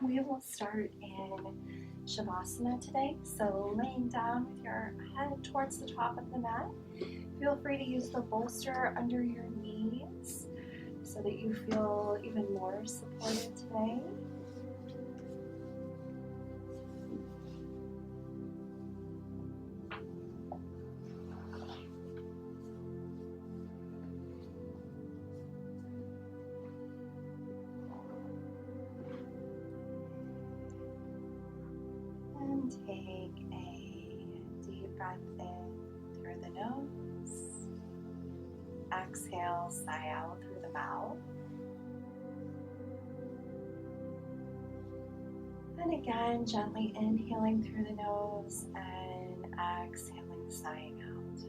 We will start in Shavasana today. So laying down with your head towards the top of the mat. Feel free to use the bolster under your knees so that you feel even more supported today. And take a deep breath in through the nose. Exhale, sigh out through the mouth. And again, gently inhaling through the nose and exhaling, sighing out.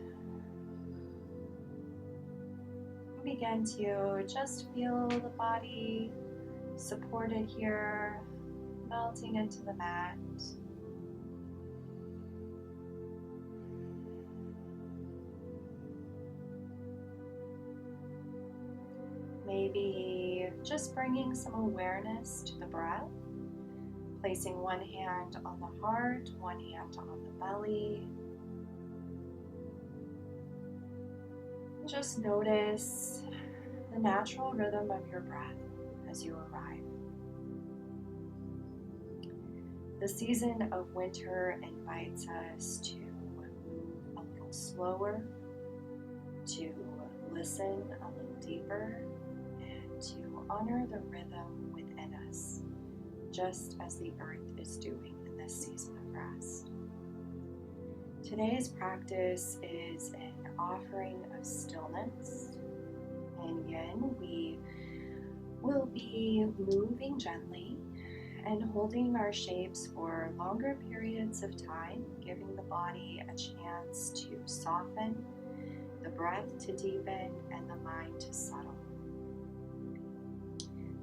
Begin to just feel the body supported here, melting into the mat. Maybe just bringing some awareness to the breath, placing one hand on the heart, one hand on the belly. Just notice the natural rhythm of your breath as you arrive. The season of winter invites us to move a little slower, to listen a little deeper, and to honor the rhythm within us, just as the earth is doing in this season of rest. Today's practice is an offering of stillness, and yin. We will be moving gently and holding our shapes for longer periods of time, giving the body a chance to soften, the breath to deepen, and the mind to settle.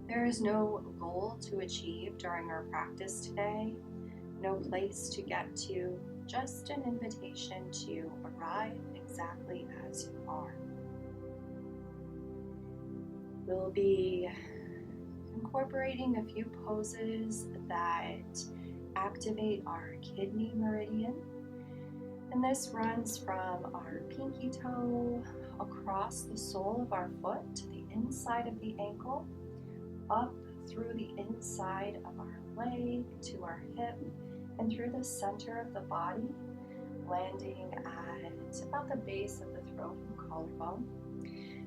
There is no goal to achieve during our practice today, no place to get to, just an invitation to arrive exactly as you are. We'll be incorporating a few poses that activate our kidney meridian. And this runs from our pinky toe across the sole of our foot to the inside of the ankle, up through the inside of our leg to our hip, and through the center of the body, landing at about the base of the throat and collarbone.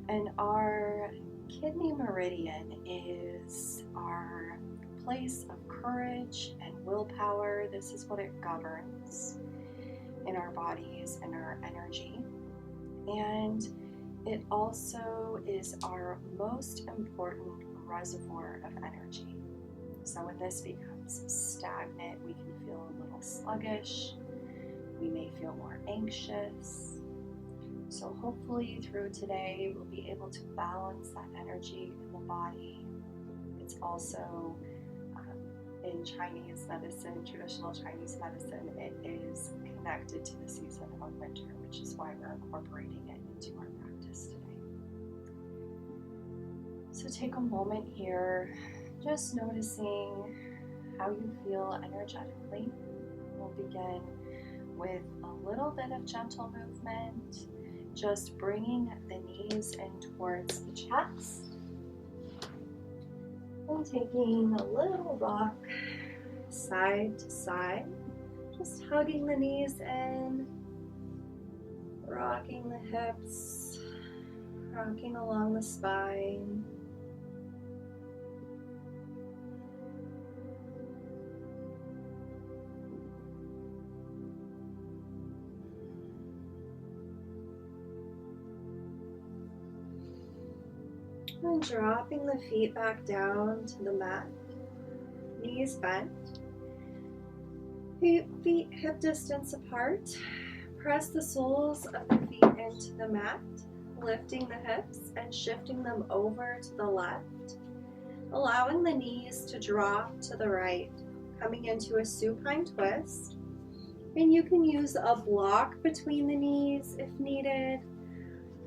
And our kidney meridian is our place of courage and willpower. This is what it governs in our bodies and our energy. And it also is our most important reservoir of energy. So when this becomes stagnant, we can feel a little sluggish. We may feel more anxious. So hopefully through today, we'll be able to balance that energy in the body. It's also in Chinese medicine, traditional Chinese medicine, it is connected to the season of winter, which is why we're incorporating it into our practice today. So take a moment here, just noticing how you feel energetically. We'll begin with a little bit of gentle movement, just bringing the knees in towards the chest. And taking a little rock side to side, just hugging the knees in, rocking the hips, rocking along the spine. And dropping the feet back down to the mat, knees bent, feet hip distance apart. Press the soles of the feet into the mat, lifting the hips and shifting them over to the left, allowing the knees to drop to the right, coming into a supine twist. And you can use a block between the knees if needed.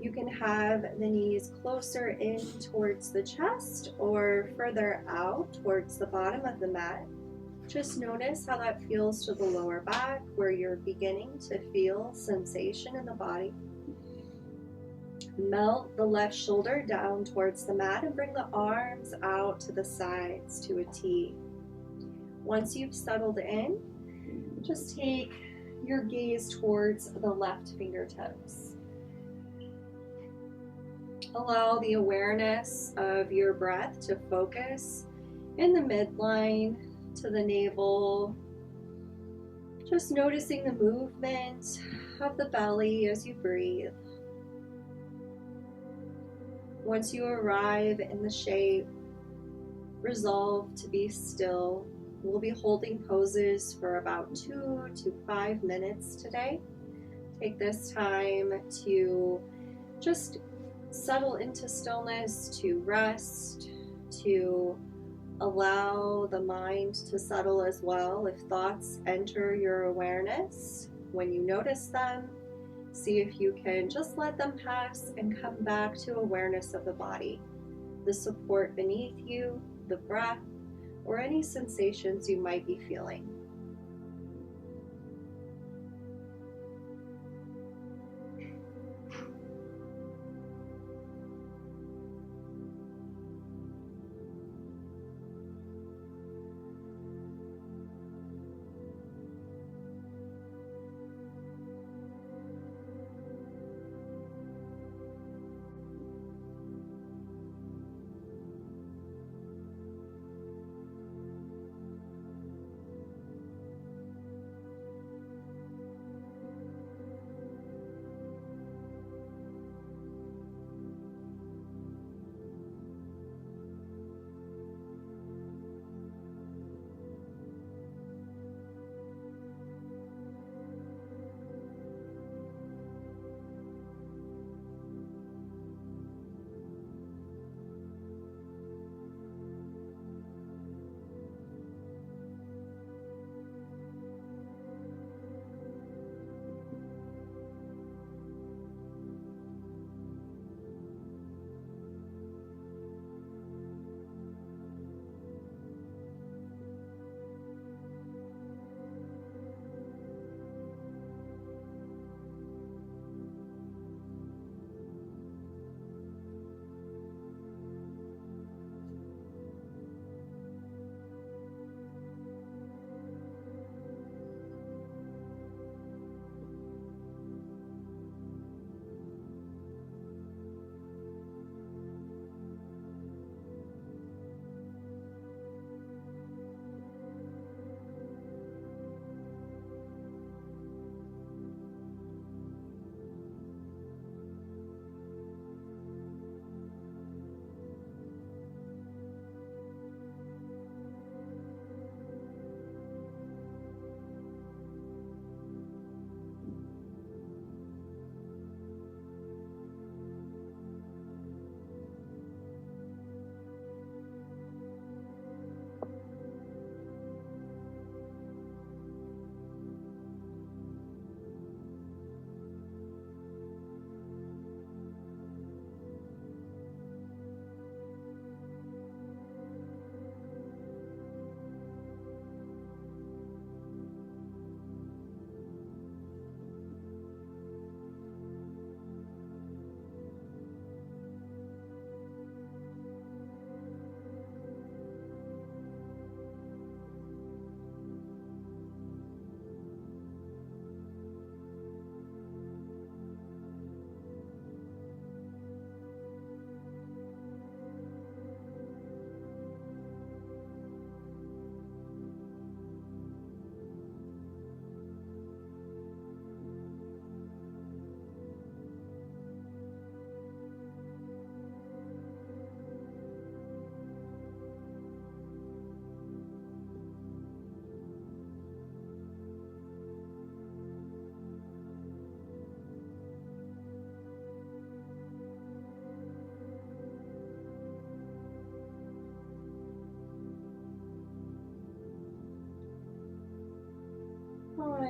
You can have the knees closer in towards the chest or further out towards the bottom of the mat. Just notice how that feels to the lower back, where you're beginning to feel sensation in the body. Melt the left shoulder down towards the mat and bring the arms out to the sides to a T. Once you've settled in, just take your gaze towards the left fingertips. Allow the awareness of your breath to focus in the midline to the navel. Just noticing the movement of the belly as you breathe. Once you arrive in the shape, resolve to be still. We'll be holding poses for about 2 to 5 minutes today. Take this time to just settle into stillness, to rest, to allow the mind to settle as well. If thoughts enter your awareness, when you notice them, see if you can just let them pass and come back to awareness of the body, the support beneath you, the breath, or any sensations you might be feeling.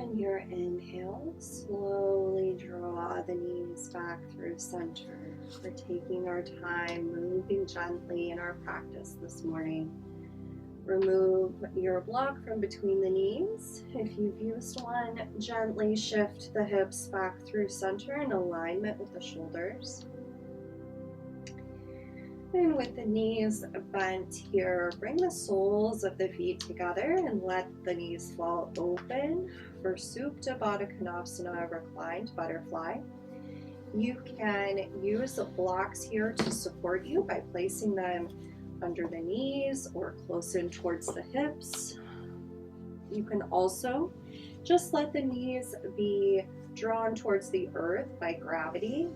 On your inhale, slowly draw the knees back through center. We're taking our time, moving gently in our practice this morning. Remove your block from between the knees. If you've used one, gently shift the hips back through center in alignment with the shoulders. And with the knees bent here, bring the soles of the feet together and let the knees fall open for Supta Baddha Konasana, reclined butterfly. You can use the blocks here to support you by placing them under the knees or close in towards the hips. You can also just let the knees be drawn towards the earth by gravity.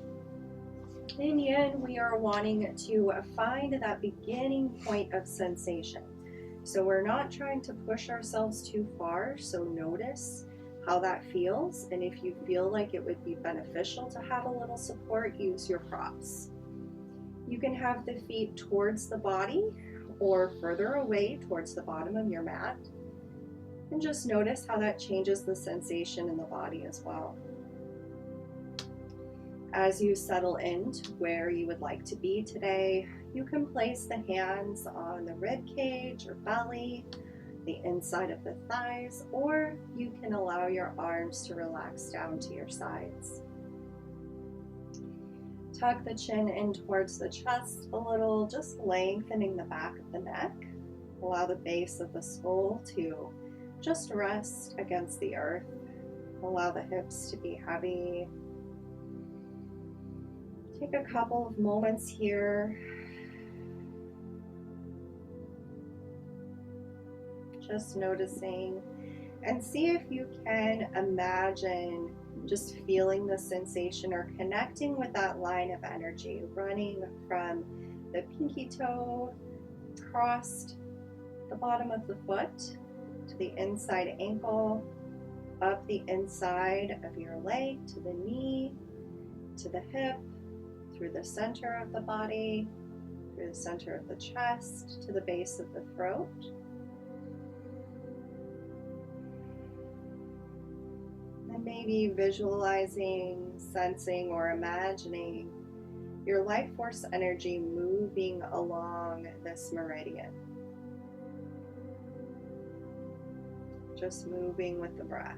In yin, we are wanting to find that beginning point of sensation. So we're not trying to push ourselves too far, so notice how that feels. And if you feel like it would be beneficial to have a little support, use your props. You can have the feet towards the body or further away towards the bottom of your mat. And just notice how that changes the sensation in the body as well. As you settle into where you would like to be today, you can place the hands on the rib cage or belly, the inside of the thighs, or you can allow your arms to relax down to your sides. Tuck the chin in towards the chest a little, just lengthening the back of the neck. Allow the base of the skull to just rest against the earth. Allow the hips to be heavy. Take a couple of moments here. Just noticing, and see if you can imagine just feeling the sensation or connecting with that line of energy, running from the pinky toe across the bottom of the foot to the inside ankle, up the inside of your leg to the knee, to the hip, through the center of the body, through the center of the chest, to the base of the throat. And maybe visualizing, sensing, or imagining your life force energy moving along this meridian. Just moving with the breath.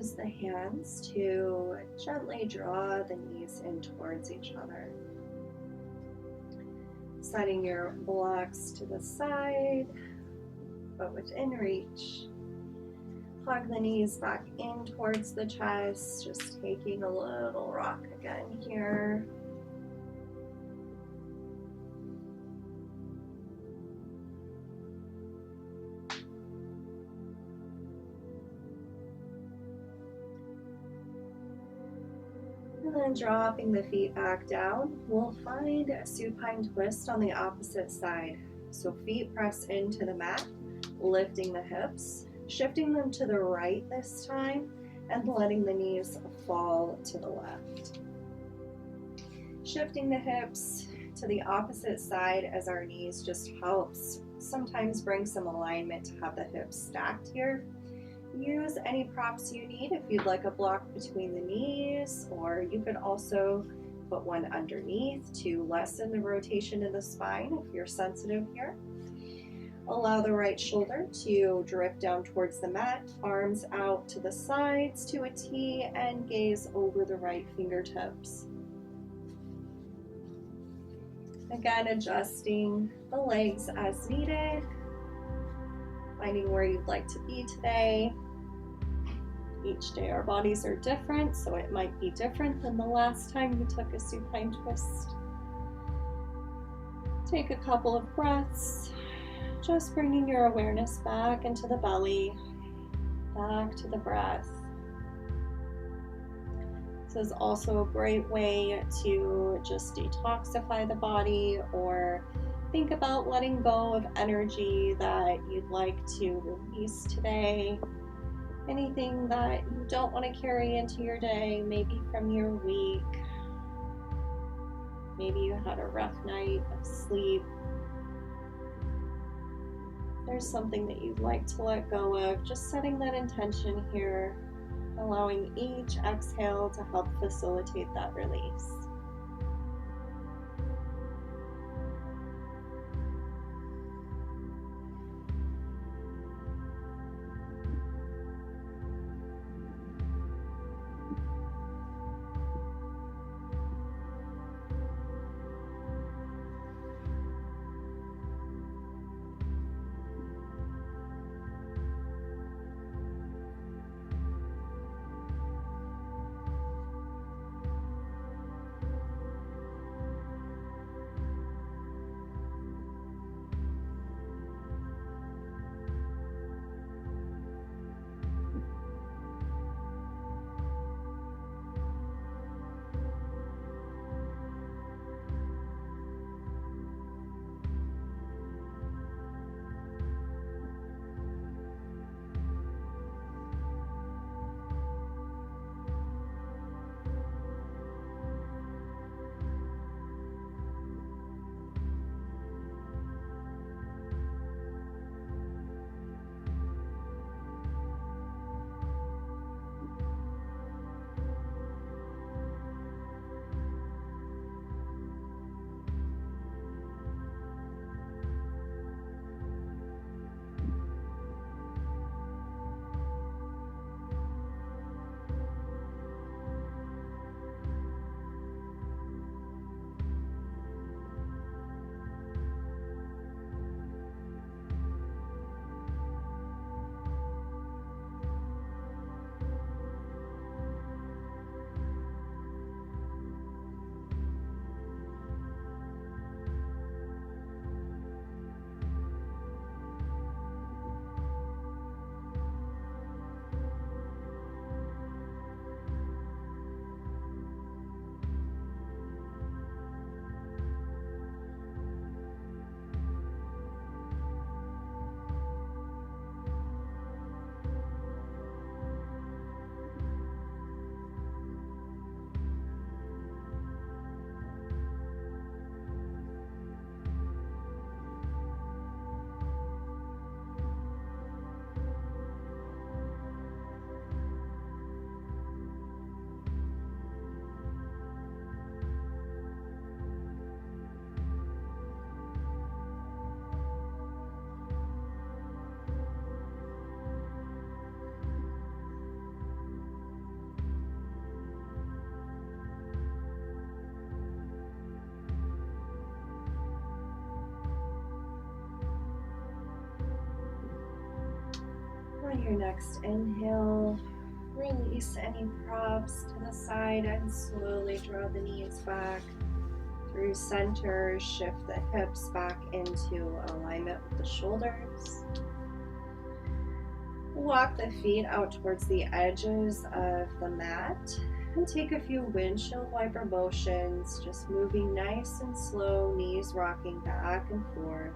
use the hands to gently draw the knees in towards each other. Setting your blocks to the side, but within reach. Hug the knees back in towards the chest, just taking a little rock again here. And then dropping the feet back down, we'll find a supine twist on the opposite side. So feet press into the mat, lifting the hips, shifting them to the right this time, and letting the knees fall to the left. Shifting the hips to the opposite side as our knees just helps sometimes bring some alignment to have the hips stacked here. Use any props you need if you'd like a block between the knees, or you could also put one underneath to lessen the rotation in the spine if you're sensitive here. Allow the right shoulder to drift down towards the mat, arms out to the sides to a T, and gaze over the right fingertips. Again, adjusting the legs as needed, finding where you'd like to be today. Each day our bodies are different, so it might be different than the last time you took a supine twist. Take a couple of breaths, just bringing your awareness back into the belly, back to the breath. This is also a great way to just detoxify the body or think about letting go of energy that you'd like to release today. Anything that you don't want to carry into your day, maybe from your week. Maybe you had a rough night of sleep. There's something that you'd like to let go of, just setting that intention here, allowing each exhale to help facilitate that release. On your next inhale, release any props to the side and slowly draw the knees back through center. Shift the hips back into alignment with the shoulders. Walk the feet out towards the edges of the mat and take a few windshield wiper motions, just moving nice and slow, knees rocking back and forth.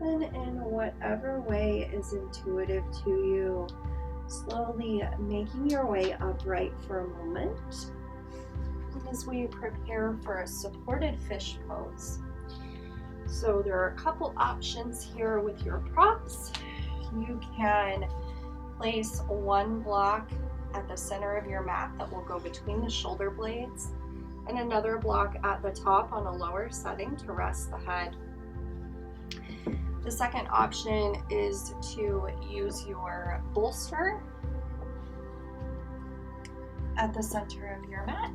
And in whatever way is intuitive to you, slowly making your way upright for a moment as we prepare for a supported fish pose. So there are a couple options here with your props. You can place one block at the center of your mat that will go between the shoulder blades, and another block at the top on a lower setting to rest the head. The second option is to use your bolster at the center of your mat.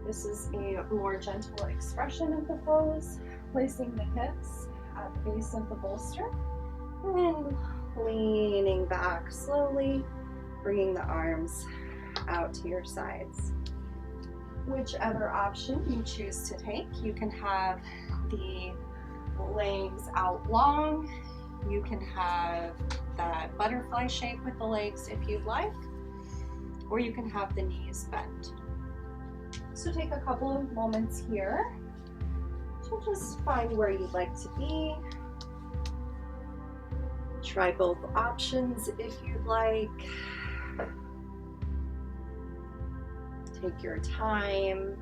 This is a more gentle expression of the pose, placing the hips at the base of the bolster and leaning back slowly, bringing the arms out to your sides. Whichever option you choose to take, you can have the legs out long, you can have that butterfly shape with the legs if you'd like, or you can have the knees bent. So take a couple of moments here to just find where you'd like to be. Try both options if you'd like. Take your time.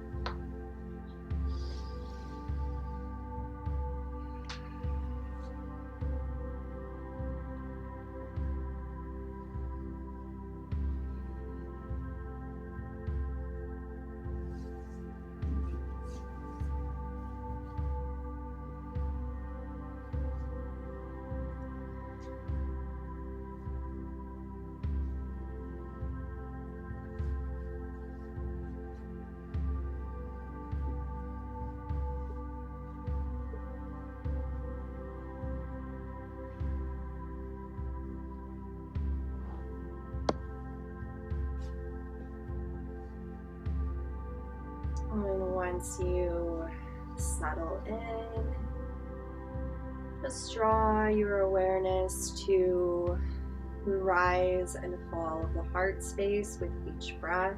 And once you settle in, just draw your awareness to the rise and fall of the heart space with each breath,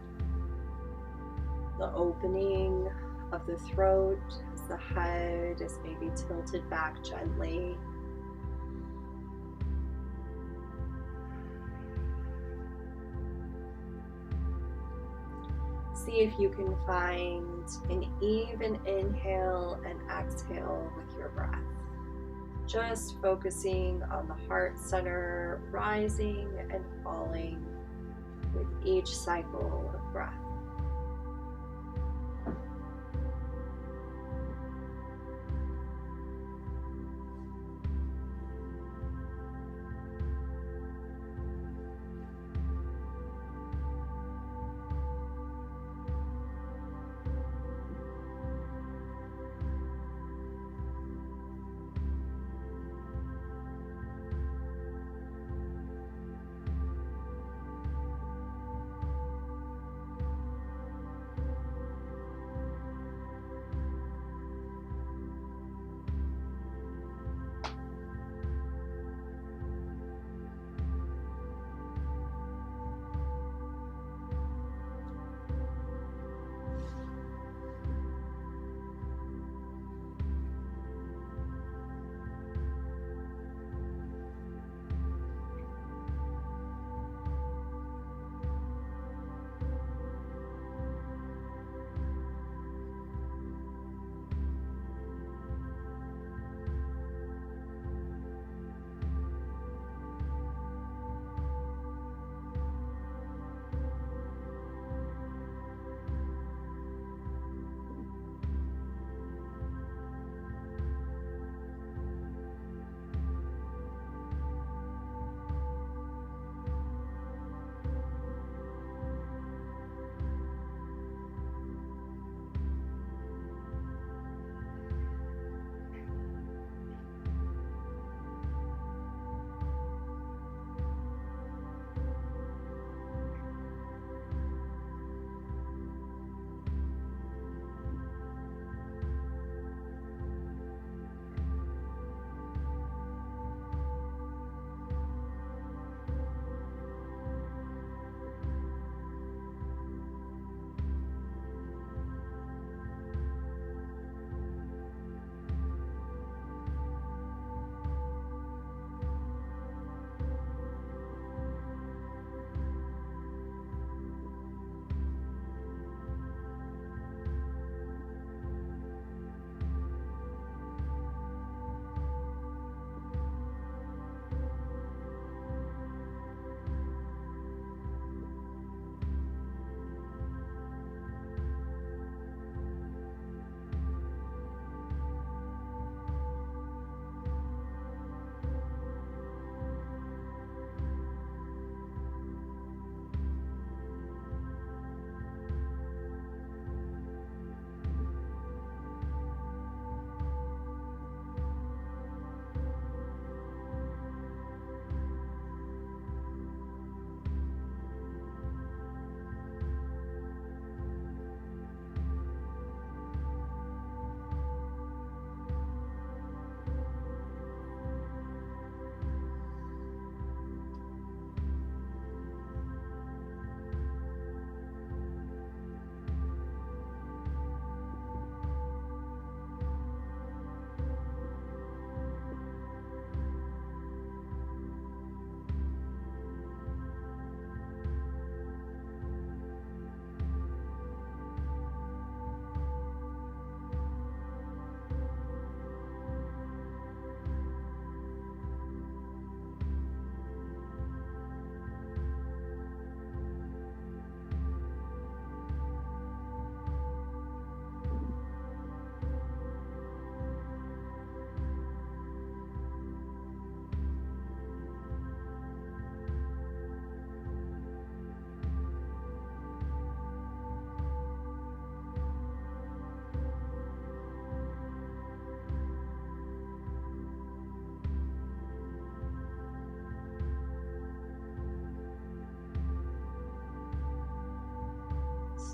the opening of the throat as the head is maybe tilted back gently. See if you can find an even inhale and exhale with your breath. Just focusing on the heart center, rising and falling with each cycle of breath.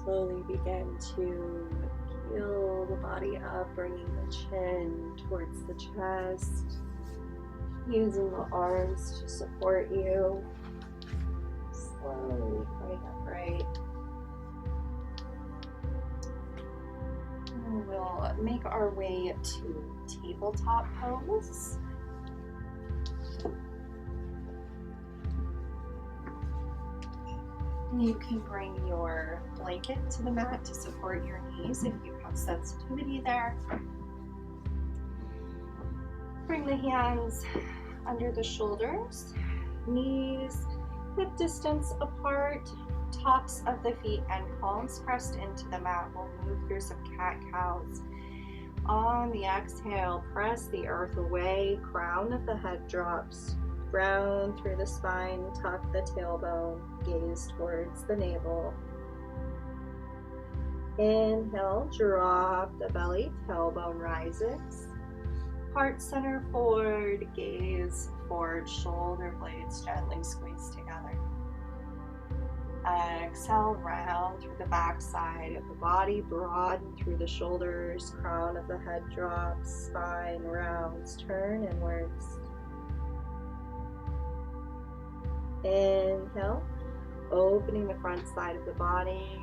Slowly begin to peel the body up, bringing the chin towards the chest, using the arms to support you. Slowly coming upright. And we'll make our way to tabletop pose. You can bring your blanket to the mat to support your knees if you have sensitivity there. Bring the hands under the shoulders, knees hip distance apart, tops of the feet and palms pressed into the mat. We'll move through some cat-cows. On the exhale, press the earth away, crown of the head drops. Round through the spine, tuck the tailbone, gaze towards the navel. Inhale, drop the belly, tailbone rises. Heart center forward, gaze forward, shoulder blades gently squeeze together. Exhale, round through the back side of the body, broaden through the shoulders, crown of the head drops, spine rounds, turn inwards. Inhale, opening the front side of the body,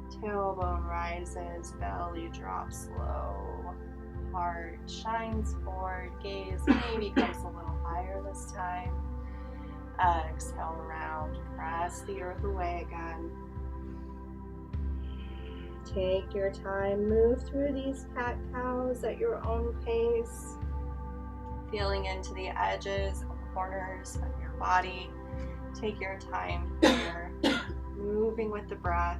tailbone rises, belly drops low, heart shines forward, gaze maybe comes a little higher this time. Exhale, round, press the earth away again. Take your time, move through these cat-cows at your own pace, feeling into the edges and corners of your body. Take your time here, moving with the breath.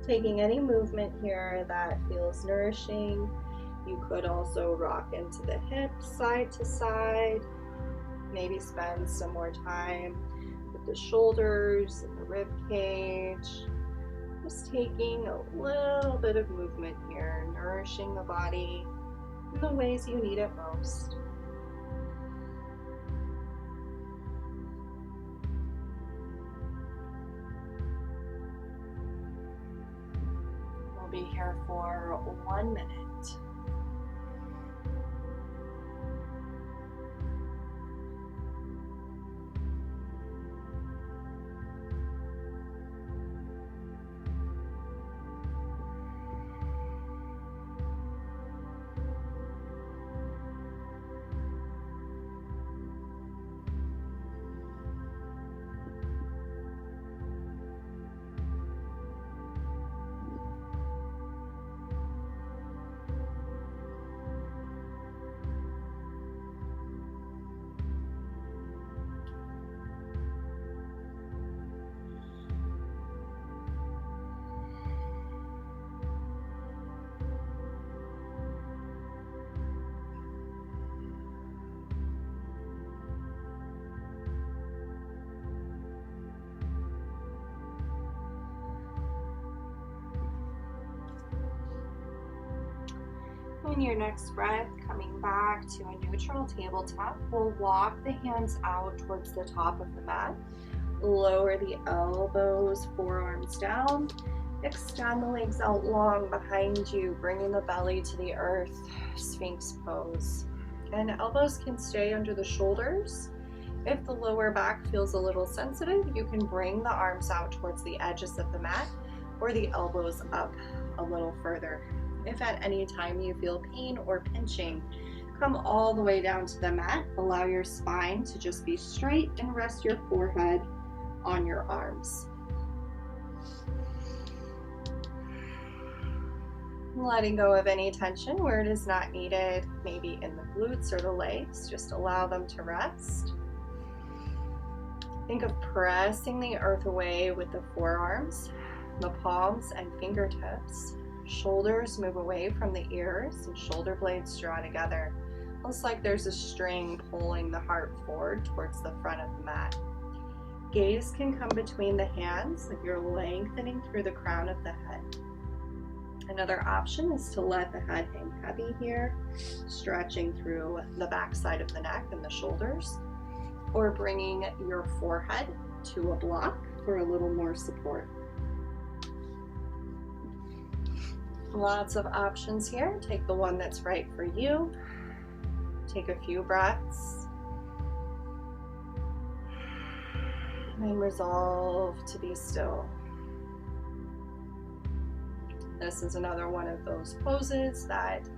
Taking any movement here that feels nourishing. You could also rock into the hips, side to side. Maybe spend some more time with the shoulders and the rib cage. Just taking a little bit of movement here, nourishing the body in the ways you need it most. We'll be here for 1 minute. In your next breath, coming back to a neutral tabletop, we'll walk the hands out towards the top of the mat. Lower the elbows, forearms down. Extend the legs out long behind you, bringing the belly to the earth, Sphinx pose. And elbows can stay under the shoulders. If the lower back feels a little sensitive, you can bring the arms out towards the edges of the mat or the elbows up a little further. If at any time you feel pain or pinching, come all the way down to the mat. Allow your spine to just be straight and rest your forehead on your arms. Letting go of any tension where it is not needed, maybe in the glutes or the legs, just allow them to rest. Think of pressing the earth away with the forearms, the palms and fingertips. Shoulders move away from the ears and shoulder blades draw together. Almost like there's a string pulling the heart forward towards the front of the mat. Gaze can come between the hands, like you're lengthening through the crown of the head. Another option is to let the head hang heavy here, stretching through the back side of the neck and the shoulders, or bringing your forehead to a block for a little more support. Lots of options here. Take the one that's right for you. Take a few breaths. And resolve to be still. This is another one of those poses that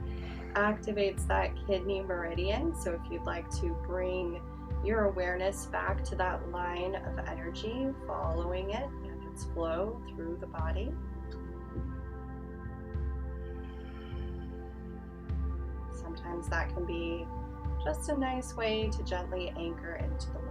activates that kidney meridian. So if you'd like to bring your awareness back to that line of energy, following it and its flow through the body. Sometimes that can be just a nice way to gently anchor into the moment.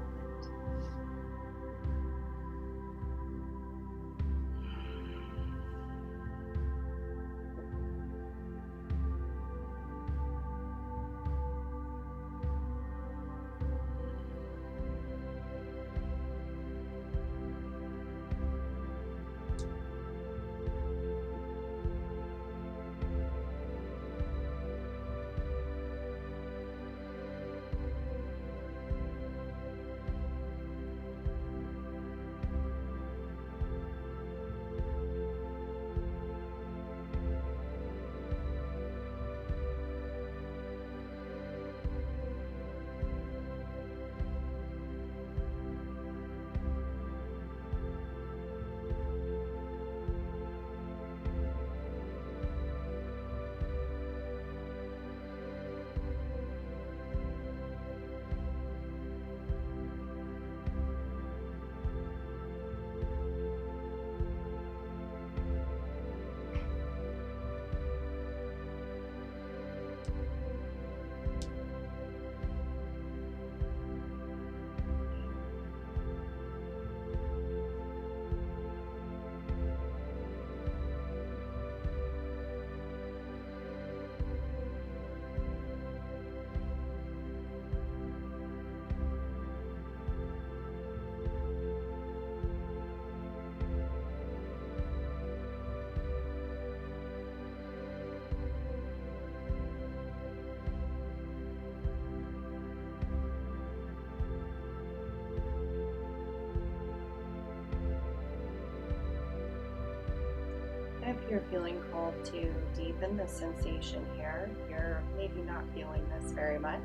If you're feeling called to deepen the sensation here, you're maybe not feeling this very much,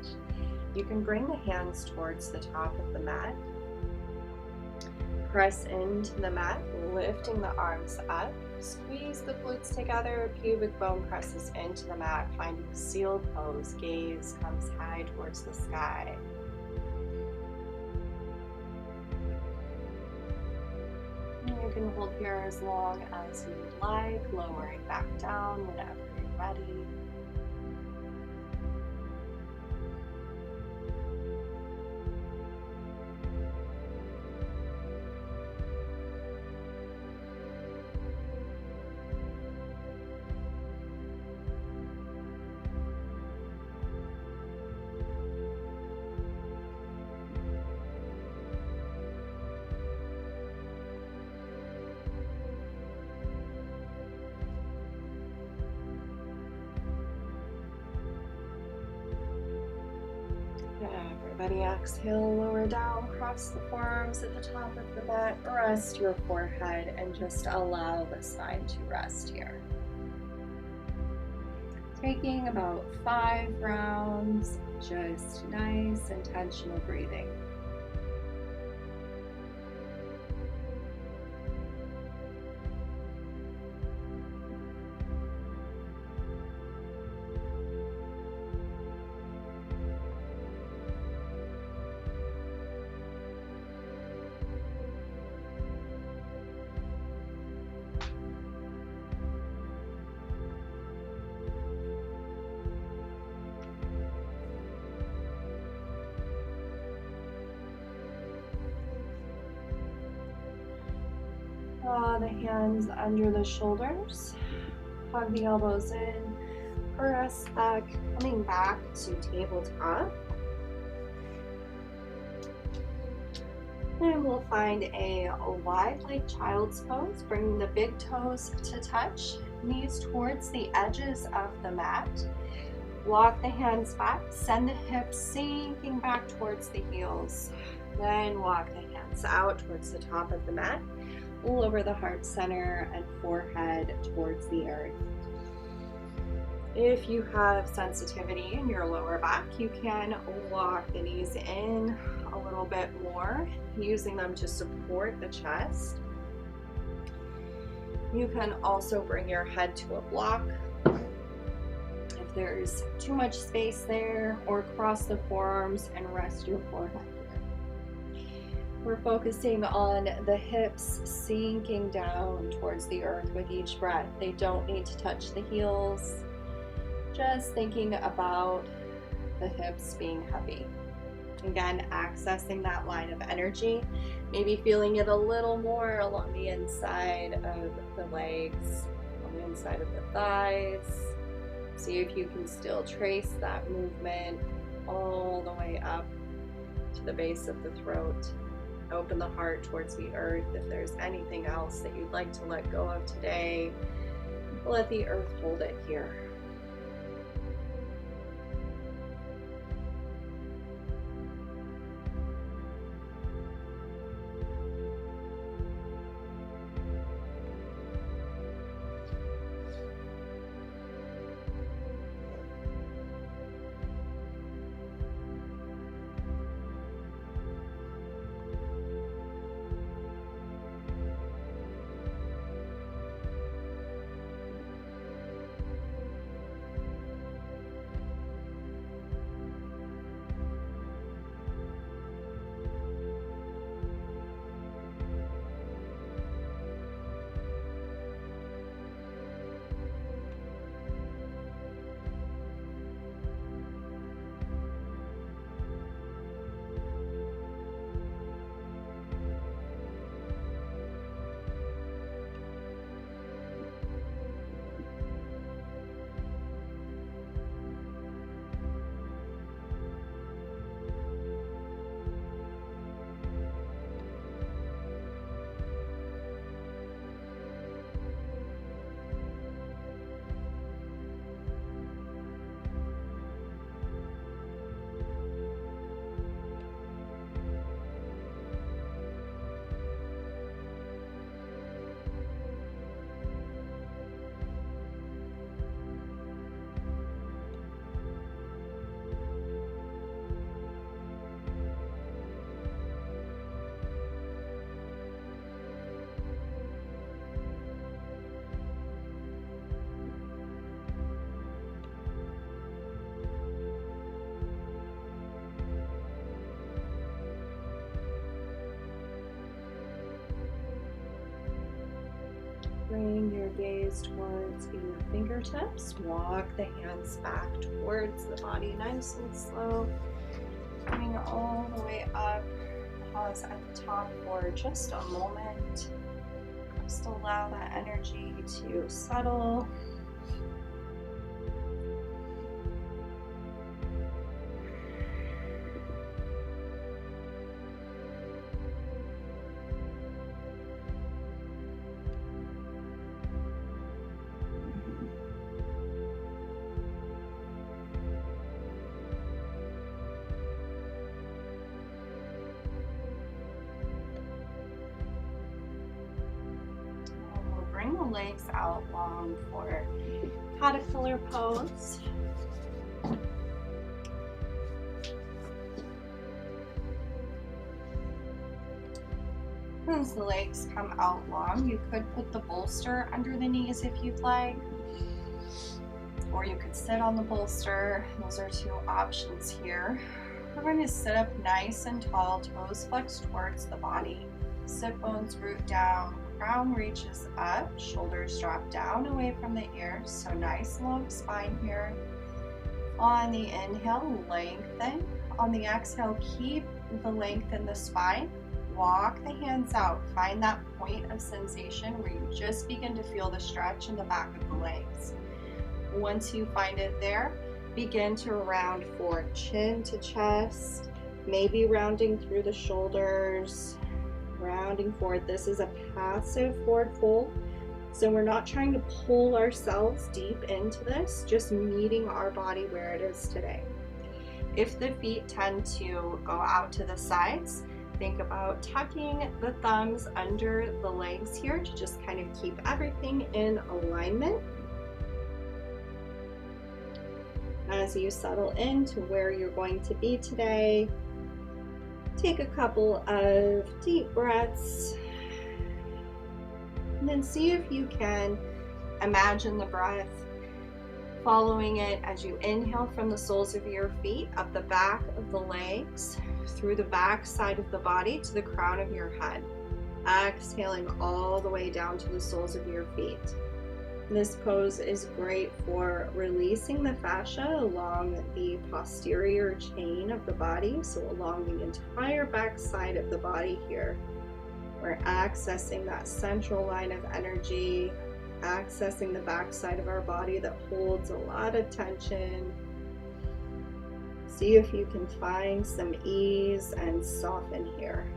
you can bring the hands towards the top of the mat. Press into the mat, lifting the arms up. Squeeze the glutes together, pubic bone presses into the mat, finding a sealed pose. Gaze comes high towards the sky. You can hold here as long as you would like, lowering back down whenever you're ready. Everybody exhale, lower down, cross the forearms at the top of the mat, rest your forehead, and just allow the spine to rest here. Taking about 5 rounds, just nice, intentional breathing. Draw the hands under the shoulders, hug the elbows in, press back, coming back to tabletop. And we'll find a wide leg child's pose, bringing the big toes to touch, knees towards the edges of the mat. Walk the hands back, send the hips sinking back towards the heels. Then walk the hands out towards the top of the mat. Lower the heart center and forehead towards the earth. If you have sensitivity in your lower back, you can walk the knees in a little bit more, using them to support the chest. You can also bring your head to a block if there's too much space there, or cross the forearms and rest your forehead here. We're focusing on the hips sinking down towards the earth with each breath. They don't need to touch the heels. Just thinking about the hips being heavy. Again, accessing that line of energy, maybe feeling it a little more along the inside of the legs, on the inside of the thighs. See if you can still trace that movement all the way up to the base of the throat. Open the heart towards the earth. If there's anything else that you'd like to let go of today, let the earth hold it here. Bring your gaze towards your fingertips. Walk the hands back towards the body, nice and slow. Coming all the way up. Pause at the top for just a moment. Just allow that energy to settle. Bring the legs out long for caterpillar pose. As the legs come out long, you could put the bolster under the knees if you'd like, or you could sit on the bolster. Those are two options here. We're going to sit up nice and tall, toes flexed towards the body, sit bones root down, crown reaches up, shoulders drop down away from the ears, so nice long spine here. On the inhale, lengthen. On the exhale, keep the length in the spine. Walk the hands out. Find that point of sensation where you just begin to feel the stretch in the back of the legs. Once you find it there, begin to round forward, chin to chest, maybe rounding through the shoulders, rounding forward. This is a passive forward fold, so we're not trying to pull ourselves deep into this, just meeting our body where it is today. If the feet tend to go out to the sides, think about tucking the thumbs under the legs here to just kind of keep everything in alignment. As you settle into where you're going to be today, take a couple of deep breaths, and then see if you can imagine the breath, following it as you inhale from the soles of your feet, up the back of the legs, through the back side of the body to the crown of your head. Exhaling all the way down to the soles of your feet. This pose is great for releasing the fascia along the posterior chain of the body, so along the entire back side of the body here. We're accessing that central line of energy, accessing the back side of our body that holds a lot of tension. See if you can find some ease and soften here.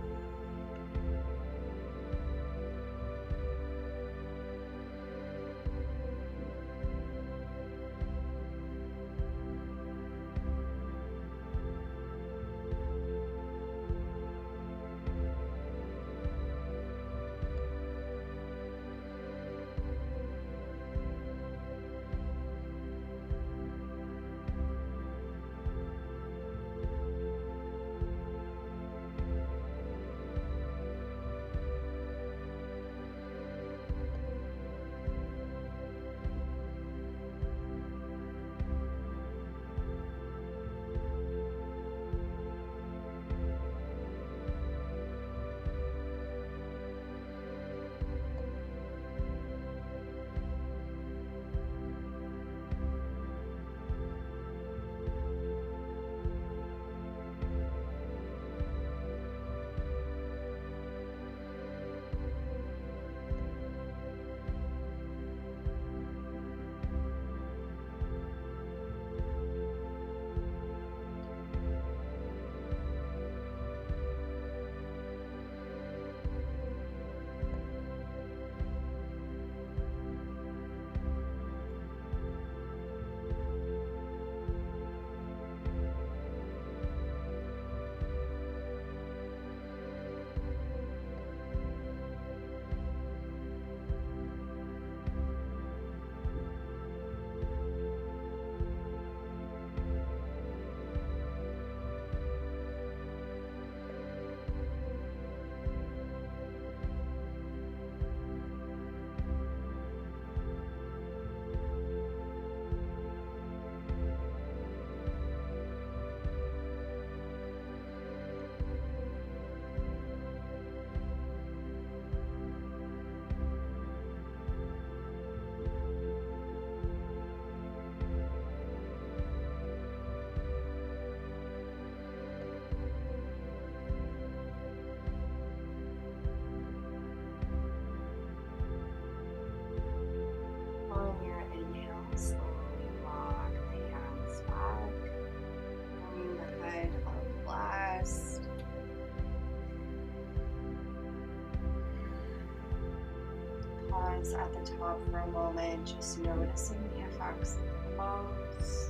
At the top for a moment, just noticing the effects of the pose.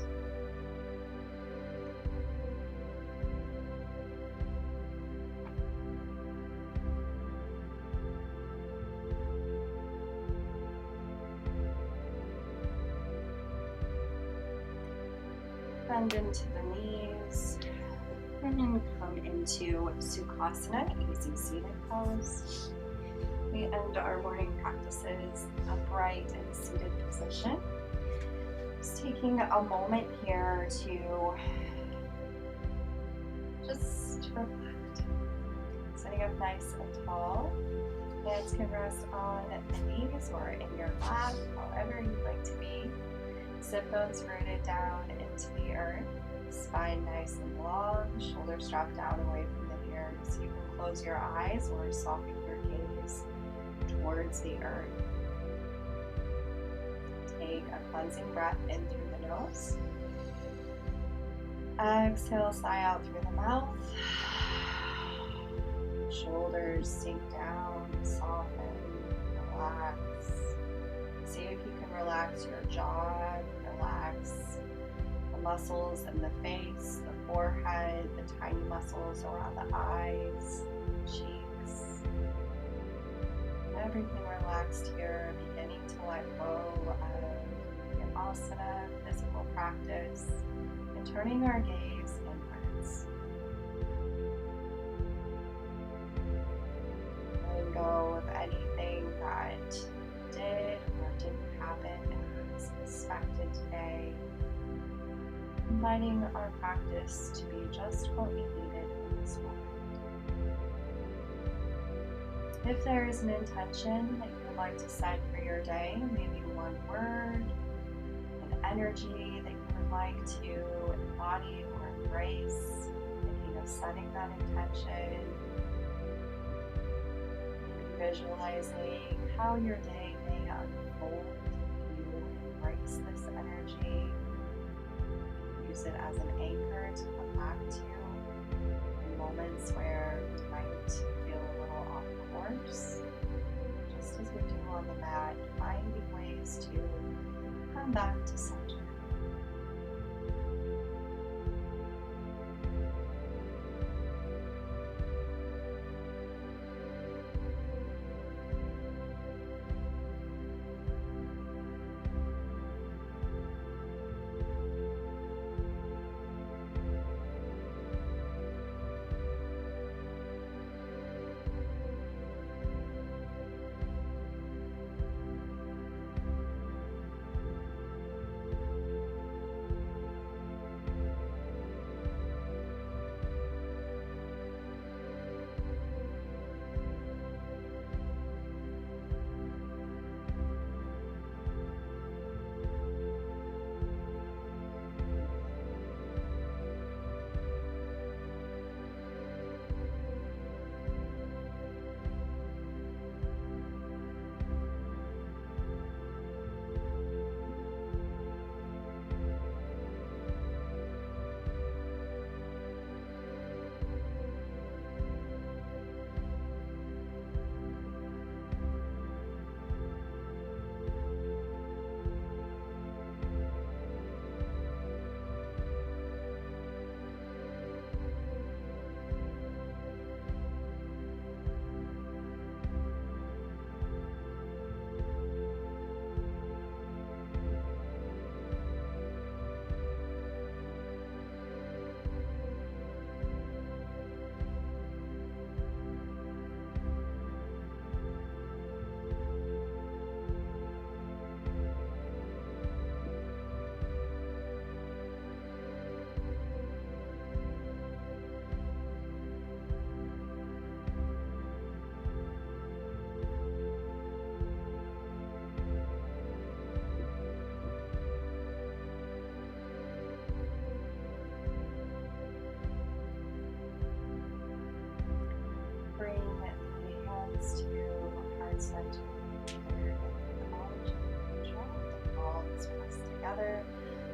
Bend into the knees, and then come into Sukhasana, easy seated pose. We end our morning practices upright in a seated position. Just taking a moment here to just reflect. Sitting up nice and tall. Hands can rest on the knees or in your lap, however you'd like to be. Sit bones rooted down into the earth. Spine nice and long, shoulders drop down away from the ears. You can close your eyes or soften your gaze towards the earth. Take a cleansing breath in through the nose. Exhale, sigh out through the mouth. Shoulders sink down, soften, relax. See if you can relax your jaw, relax the muscles in the face, the forehead, the tiny muscles around the eyes. cheeks. Everything relaxed here, beginning to let go of the asana, physical practice, and turning our gaze inwards. Letting go of anything that did or didn't happen as expected today. Inviting our practice to be just what we needed in this moment. If there is an intention that you would like to set for your day, maybe one word, an energy that you would like to embody or embrace, thinking of setting that intention, maybe visualizing how your day may unfold if you embrace this energy, use it as an anchor to come back to in moments where you might feel a little off course. Just as we do on the mat, finding ways to come back to center. Bring the hands to heart center. The palms pressed together,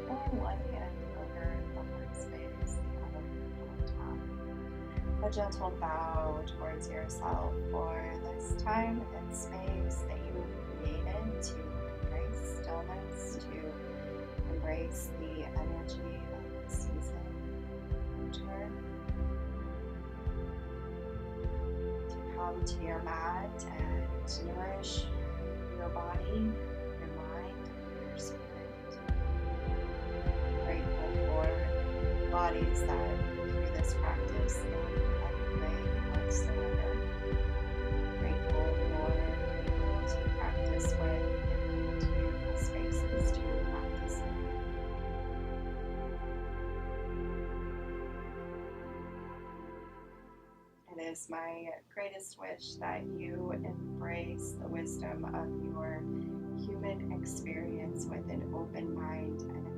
or one hand over the heart space, the other hand on top. A gentle bow towards yourself for this time and space that you've created to embrace stillness, to embrace the energy of the season, winter. Come to your mat and nourish your body, your mind, and your spirit. Grateful for bodies that through this practice in any way whatsoever. Grateful for people to practice with, to beautiful spaces to practice in. It is my greatest wish that you embrace the wisdom of your human experience with an open mind and a